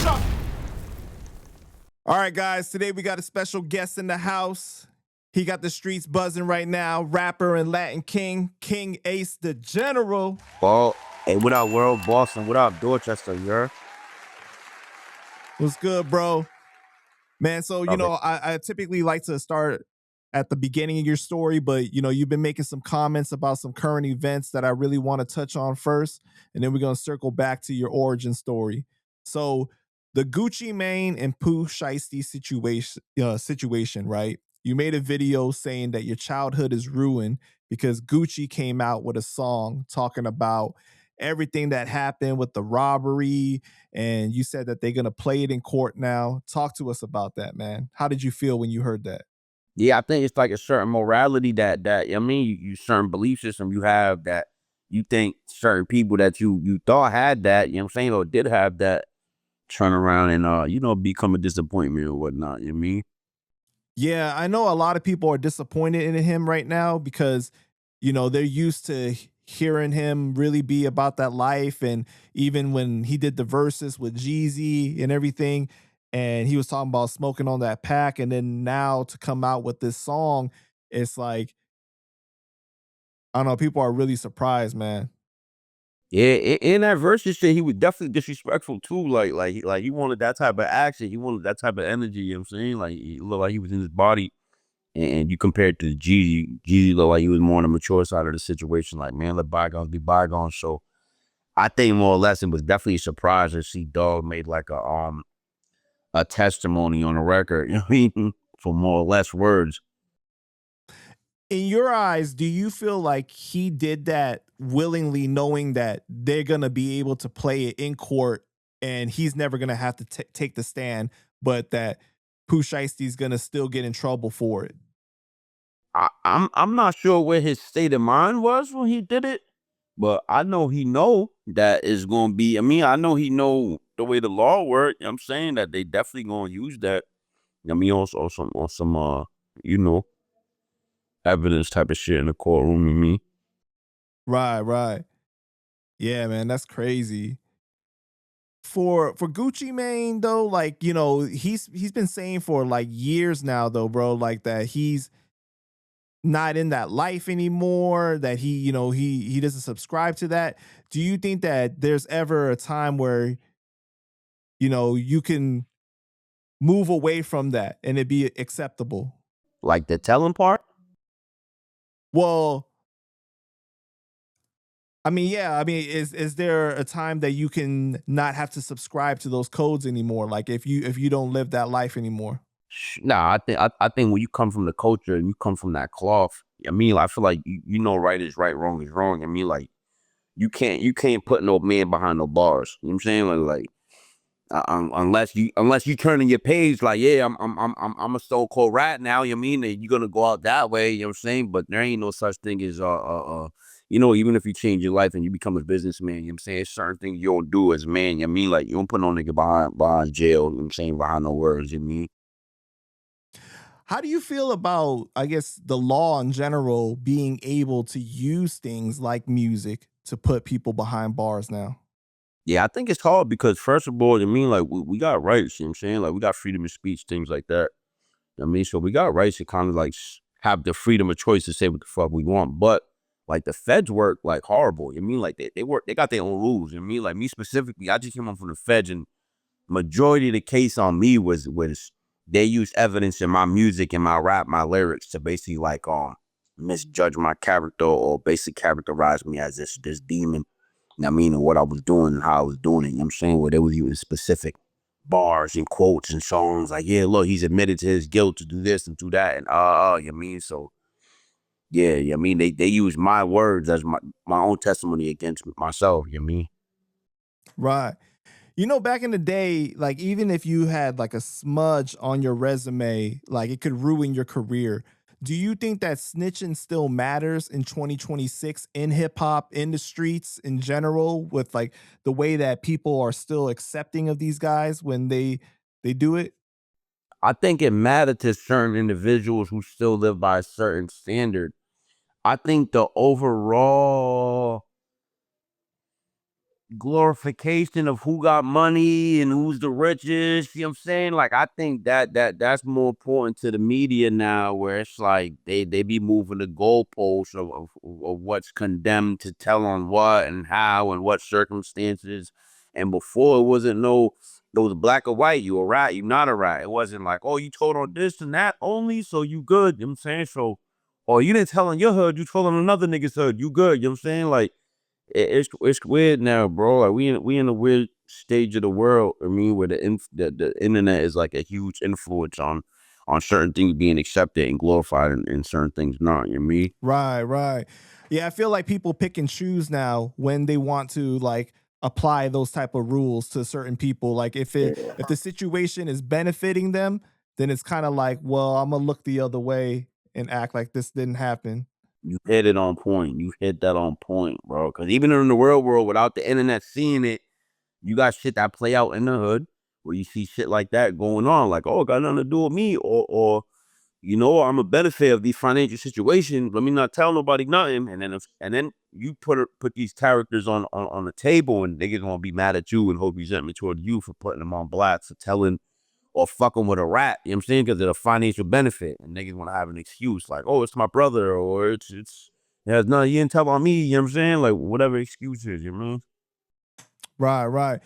All right, guys, today we got a special guest in the house. He got the streets buzzing right now. Rapper and Latin King, King Ace the General. Well, hey, what up, world? Boston, what up, Dorchester, you're? What's good, bro? Man, so, Love it. I typically like to start at the beginning of your story, but, you've been making some comments about some current events that I really want to touch on first, and then we're going to circle back to your origin story. So, the Gucci Mane and Pooh Shiesty situation, right? You made a video saying that your childhood is ruined because Gucci came out with a song talking about everything that happened with the robbery, and you said that they're going to play it in court now. Talk to us about that, man. How did you feel when you heard that? Yeah, I think it's like a certain morality that I mean, you certain belief system you have that you think certain people that you thought had that, you know what I'm saying, or did have that, turn around and become a disappointment or whatnot. You know what I mean? Yeah, I know a lot of people are disappointed in him right now because, they're used to hearing him really be about that life. And even when he did the verses with Jeezy and everything, and he was talking about smoking on that pack, and then now to come out with this song, it's like, I don't know, people are really surprised, man. Yeah, in that verse, you shit, he was definitely disrespectful too. Like he wanted that type of action. He wanted that type of energy. You know what I'm saying? Like he looked like he was in his body. And you compare it to Jeezy. Jeezy looked like he was more on the mature side of the situation. Like, man, let bygones be bygones. So I think more or less it was definitely a surprise to see Dog made like a testimony on the record. You know what I mean? For more or less words. In your eyes, do you feel like he did that willingly, knowing that they're gonna be able to play it in court and he's never gonna have to take the stand, but that Pooh Shiesty's gonna still get in trouble for it? I'm not sure where his state of mind was when he did it, but I know he know that it's gonna be. I mean, I know he know the way the law works. You know what I'm saying that they definitely gonna use that. I mean, also on some you know, evidence type of shit in the courtroom. You mean? Right, right. Yeah, man, that's crazy. For Gucci Mane though, like, he's been saying for like years now though, bro, like that he's not in that life anymore, that he doesn't subscribe to that. Do you think that there's ever a time where, you can move away from that and it be acceptable? Like the telling part? Well, I mean, yeah, I mean, is there a time that you can not have to subscribe to those codes anymore? Like if you don't live that life anymore? Nah, I think when you come from the culture and you come from that cloth, I mean, I feel like you know right is right, wrong is wrong. I mean, like you can't put no man behind no bars. You know what I'm saying? Unless you turn in your page like, yeah, I'm a so-called rat now. You know what I mean? And you're gonna go out that way. You know what I'm saying? But there ain't no such thing as even if you change your life and you become a businessman, you know what I'm saying? It's certain things you don't do as a man. You know what I mean? Like you don't put no nigga behind jail. You know what I'm saying? Behind no words. You know what I mean? How do you feel about, I guess, the law in general being able to use things like music to put people behind bars now? Yeah, I think it's hard because first of all, I mean, like we got rights, you know what I'm saying? Like we got freedom of speech, things like that. I mean, so we got rights to kind of like have the freedom of choice to say what the fuck we want. But like the feds work like horrible. You know what I mean, like they work, they got their own rules. You know what I mean, like me specifically, I just came on from the feds, and majority of the case on me was they use evidence in my music and my rap, my lyrics to basically like misjudge my character or basically characterize me as this demon. I mean, and what I was doing and how I was doing it. You know what I'm saying? Where they was using specific bars and quotes and songs like, yeah, look, he's admitted to his guilt to do this and do that. And you know what I mean? So yeah, I mean, they use my words as my own testimony against myself. You know what I mean? Right. Back in the day, like even if you had like a smudge on your resume, like it could ruin your career. Do you think that snitching still matters in 2026 in hip hop, in the streets in general, with like the way that people are still accepting of these guys when they do it? I think it mattered to certain individuals who still live by a certain standard. glorification of who got money and who's the richest. You know what I'm saying? Like, I think that's more important to the media now, where it's like they be moving the goalposts of what's condemned to tell on what and how and what circumstances. And before, it wasn't those black or white, you a rat, you not a rat. It wasn't like, oh, you told on this and that only, so you good. You know what I'm saying? So, or you didn't tell on your hood, you told on another nigga's hood, you good. You know what I'm saying? Like, it's weird now, bro. Like, we in a weird stage of the world. I mean, where the internet is like a huge influence on certain things being accepted and glorified, and certain things not. You know what I mean? Right, right. Yeah, I feel like people pick and choose now when they want to like apply those type of rules to certain people. Like if the situation is benefiting them, then it's kind of like, well, I'm gonna look the other way and act like this didn't happen. You hit it on point. You hit that on point, bro. Because even in the real world, without the internet seeing it, you got shit that play out in the hood where you see shit like that going on. Like, oh, it got nothing to do with me, or you know, I'm a benefit of these financial situations. Let me not tell nobody nothing. And then you put these characters on the table, and niggas gonna be mad at you and hold resentment toward you for putting them on blast, for telling or fucking with a rat. You know what I'm saying? Because of the financial benefit, and niggas want to have an excuse like, oh, it's my brother, or it's it has nothing, you didn't tell on me. You know what I'm saying? Like, whatever excuse is, you know. Right, right.